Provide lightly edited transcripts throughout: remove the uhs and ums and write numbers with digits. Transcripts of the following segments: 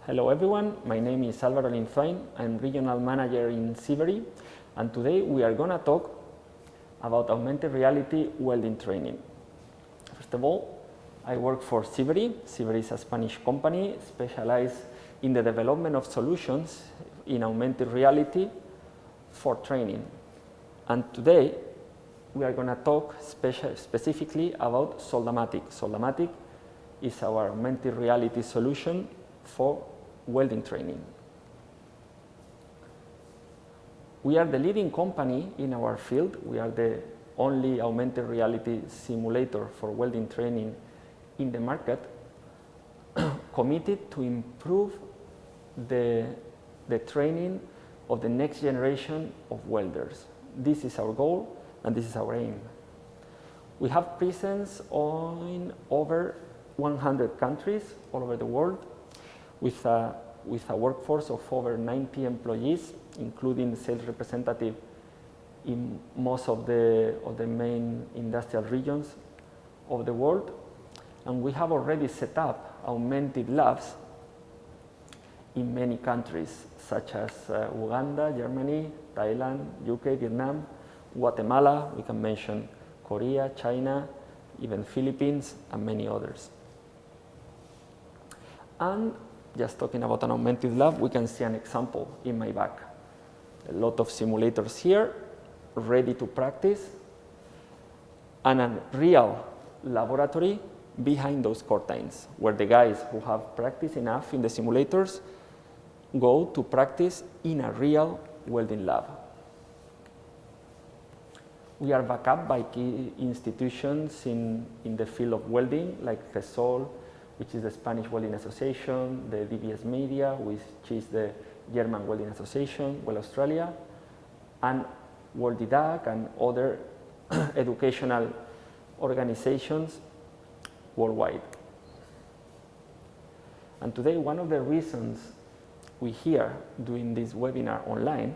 Hello everyone, my name is Álvaro Linzuain, I'm Regional Manager in Siberi, and today we are going to talk about augmented reality welding training. First of all, I work for Siberi. Siberi is a Spanish company specialized in the development of solutions in augmented reality for training. And today we are going to talk specifically about Soldamatics. Soldamatics is our augmented reality solution for welding training. We are the leading company in our field. We are the only augmented reality simulator for welding training in the market, committed to improve the training of the next generation of welders. This is our goal and this is our aim. We have presence in over 100 countries all over the world, with a workforce of over 90 employees, including sales representatives in most of the main industrial regions of the world. And we have already set up Augmented Labs in many countries, such as Uganda, Germany, Thailand, UK, Vietnam, Guatemala, we can mention Korea, China, even Philippines, and many others. And just talking about an augmented lab, we can see an example in my back. A lot of simulators here, ready to practice, and a real laboratory behind those curtains, where the guys who have practiced enough in the simulators go to practice in a real welding lab. We are backed up by key institutions in the field of welding, like CESOL, which is the Spanish Welding Association, the DBS Media, which is the German Welding Association, Weld Australia, and WorldDidact and other educational organizations worldwide. And today, one of the reasons we here doing this webinar online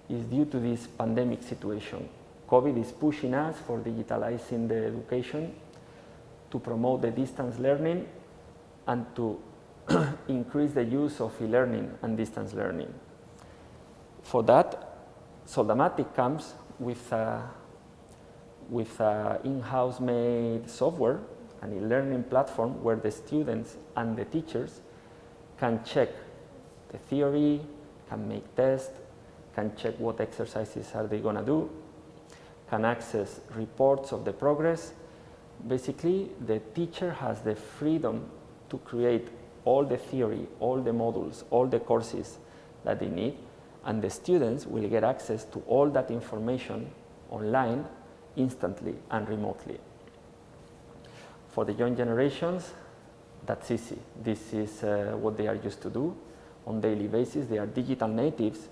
is due to this pandemic situation. COVID is pushing us for digitalizing the education, to promote the distance learning, and to increase the use of e-learning and distance learning. For that, Soldamatics comes with in-house made software, an e-learning platform where the students and the teachers can check the theory, can make tests, can check what exercises are they going to do, can access reports of the progress. Basically, the teacher has the freedom to create all the theory, all the modules, all the courses that they need, and the students will get access to all that information online instantly and remotely. For the young generations, that's easy. This is what they are used to do on a daily basis. They are digital natives,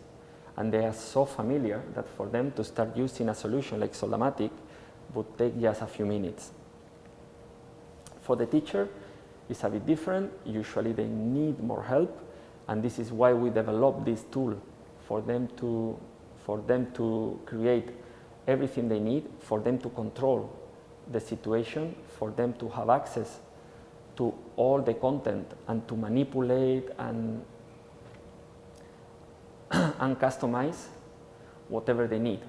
and they are so familiar that for them to start using a solution like Soldamatics would take just a few minutes. For the teacher, it's a bit different. Usually they need more help, and this is why we developed this tool for them to create everything they need, for them to control the situation, for them to have access to all the content and to manipulate and customize whatever they need.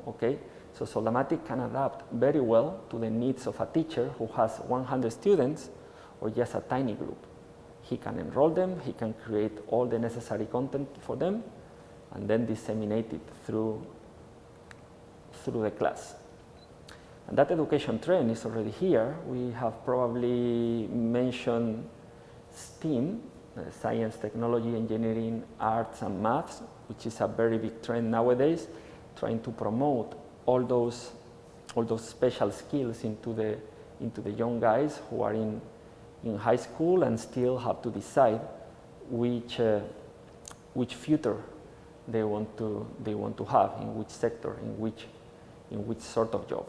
Okay? So Soldamatics can adapt very well to the needs of a teacher who has 100 students or just a tiny group. He can enroll them, he can create all the necessary content for them, and then disseminate it through the class. And that education trend is already here. We have probably mentioned STEAM, science, technology, engineering, arts, and maths, which is a very big trend nowadays, trying to promote all those special skills into the young guys who are in high school and still have to decide which future they want to have, in which sector, in which sort of job.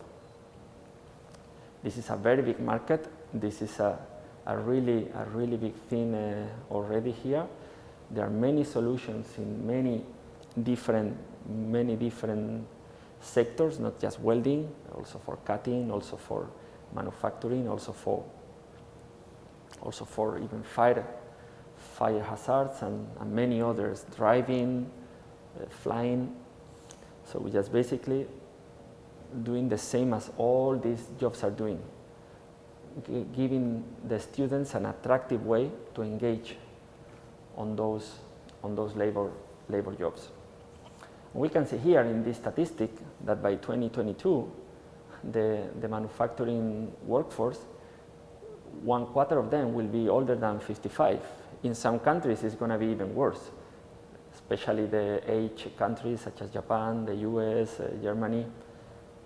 This is a very big market. This is a really big thing already here. There are many solutions in many different sectors, not just welding, also for cutting, also for manufacturing, also for even fire hazards, and many others, driving, flying. So we just basically doing the same as all these jobs are doing, giving the students an attractive way to engage on those labor jobs. We can see here in this statistic that by 2022, the manufacturing workforce, 1/4 of them will be older than 55. In some countries, it's going to be even worse, especially the age countries such as Japan, the US, Germany.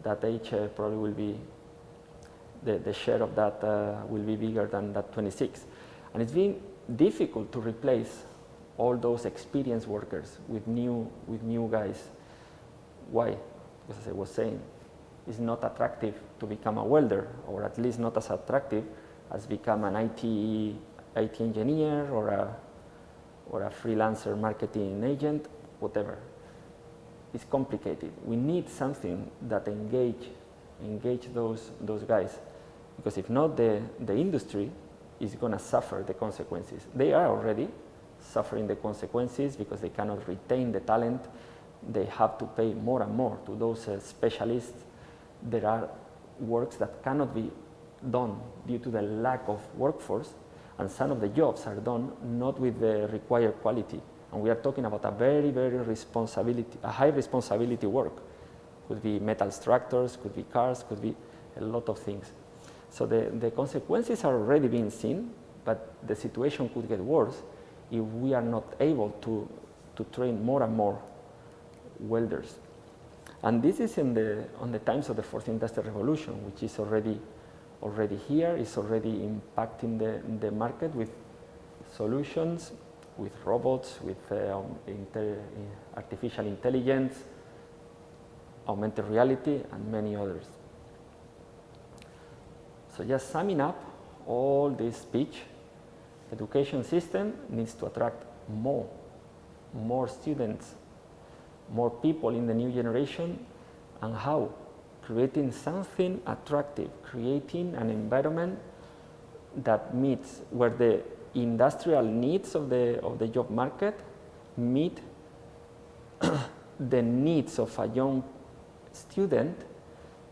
That age probably will be, the share of that will be bigger than that 26. And it's been difficult to replace all those experienced workers with new guys. Why? Because as I was saying, it's not attractive to become a welder, or at least not as attractive as become an IT engineer or a freelancer marketing agent, whatever. It's complicated. We need something that engage those guys, because if not, the industry is going to suffer the consequences. They are already suffering the consequences because they cannot retain the talent. They have to pay more and more to those specialists. There are works that cannot be done due to the lack of workforce, and some of the jobs are done not with the required quality. And we are talking about a very high responsibility work. Could be metal structures, could be cars, could be a lot of things. So the consequences are already being seen, but the situation could get worse if we are not able to train more and more welders. And this is on the times of the fourth industrial revolution, which is already here, is already impacting the market with solutions, with robots, with artificial intelligence, augmented reality, and many others. So just summing up all this speech, education system needs to attract more students, more people in the new generation. And how? Creating something attractive, creating an environment that meets, where the industrial needs of the job market meet the needs of a young student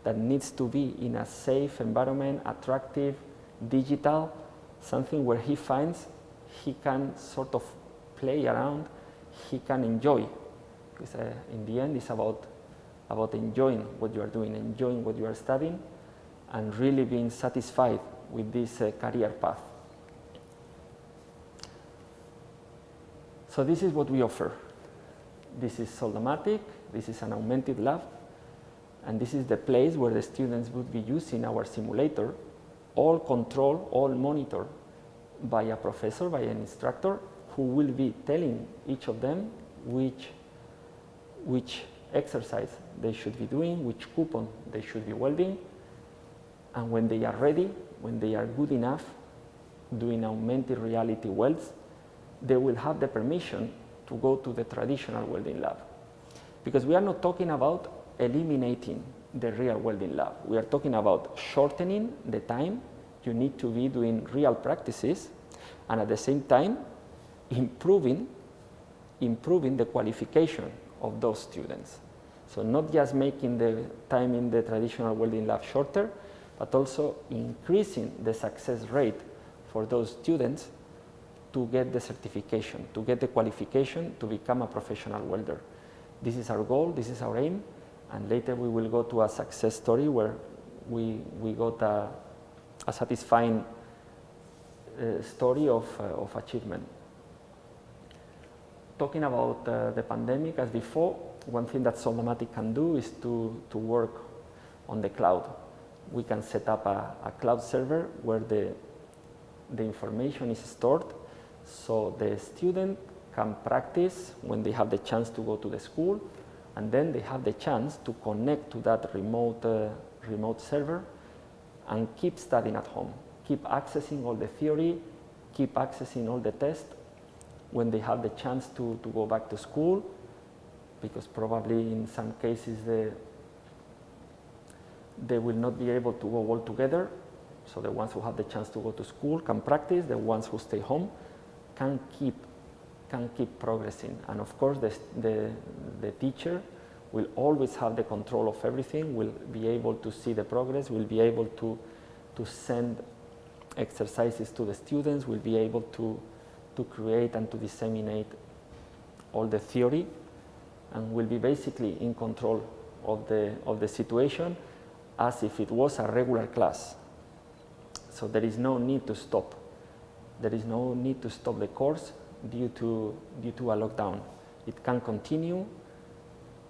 that needs to be in a safe environment, attractive, digital, something where he finds he can sort of play around, he can enjoy. Because in the end, it's about enjoying what you are doing, enjoying what you are studying, and really being satisfied with this career path. So this is what we offer. This is Soldamatics, this is an augmented lab, and this is the place where the students would be using our simulator, all controlled, all monitored by a professor, by an instructor, who will be telling each of them which exercise they should be doing, which coupon they should be welding, and when they are ready, when they are good enough doing augmented reality welds, they will have the permission to go to the traditional welding lab. Because we are not talking about eliminating the real welding lab. We are talking about shortening the time you need to be doing real practices, and at the same time improving the qualification of those students. So not just making the time in the traditional welding lab shorter, but also increasing the success rate for those students to get the certification, to get the qualification to become a professional welder. This is our goal, this is our aim, and later we will go to a success story where we got a satisfying story of achievement. Talking about the pandemic, as before, one thing that Soldamatics can do is to work on the cloud. We can set up a cloud server where the information is stored, so the student can practice when they have the chance to go to the school, and then they have the chance to connect to that remote server and keep studying at home, keep accessing all the theory, keep accessing all the tests when they have the chance to go back to school, because probably in some cases they will not be able to go all together. So the ones who have the chance to go to school can practice, the ones who stay home can keep progressing. And of course, the teacher will always have the control of everything, will be able to see the progress, will be able to send exercises to the students, will be able to create and to disseminate all the theory, and will be basically in control of the situation as if it was a regular class. So there is no need to stop. There is no need to stop the course due to a lockdown. It can continue.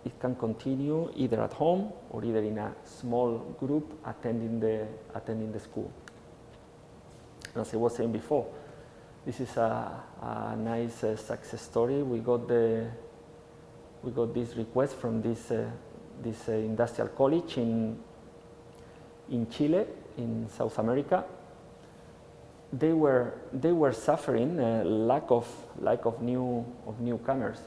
It can continue either at home or either in a small group attending the school. As I was saying before, this is a nice success story. We got this request from this industrial college in Chile, in South America. They were suffering lack of newcomers,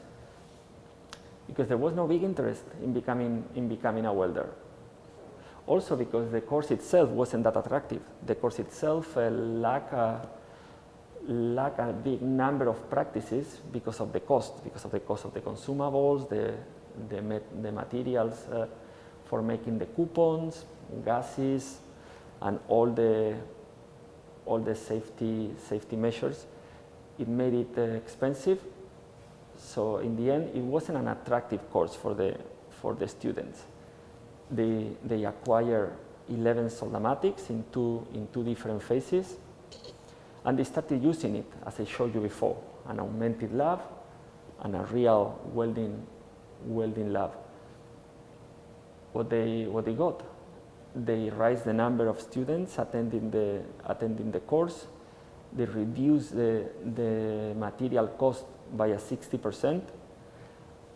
because there was no big interest in becoming a welder. Also because the course itself wasn't that attractive. The course itself lacked a big number of practices because of the cost of the consumables, the materials for making the coupons, gases, and all the safety measures. It made it expensive. So in the end, it wasn't an attractive course for the students. They acquired 11 Soldamatics in two different phases, and they started using it, as I showed you before, an augmented lab and a real welding lab. What they got? They raised the number of students attending the course. They reduced the material cost by 60%,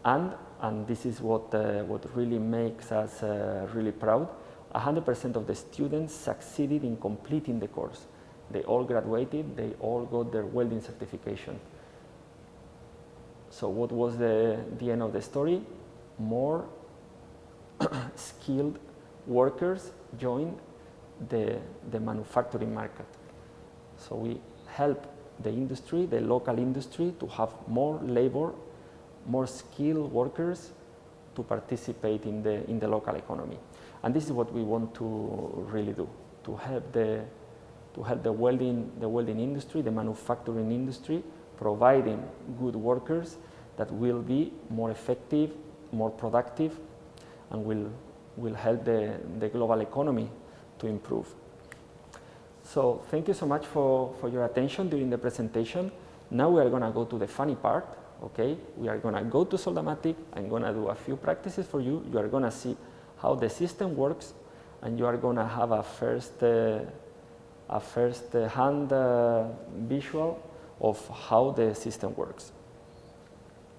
and this is what really makes us really proud. 100% of the students succeeded in completing the course. They all graduated. They all got their welding certification. So what was the end of the story? More skilled workers joined the manufacturing market. So we help the industry, the local industry, to have more labor, more skilled workers to participate in the local economy. And this is what we want to really do, to help the welding industry, the manufacturing industry, providing good workers that will be more effective, more productive, and will help the global economy to improve. So thank you so much for your attention during the presentation. Now we are going to go to the funny part. Okay, we are going to go to Soldamatic. I'm going to do a few practices for you. You are going to see how the system works, and you are going to have a first hand visual of how the system works.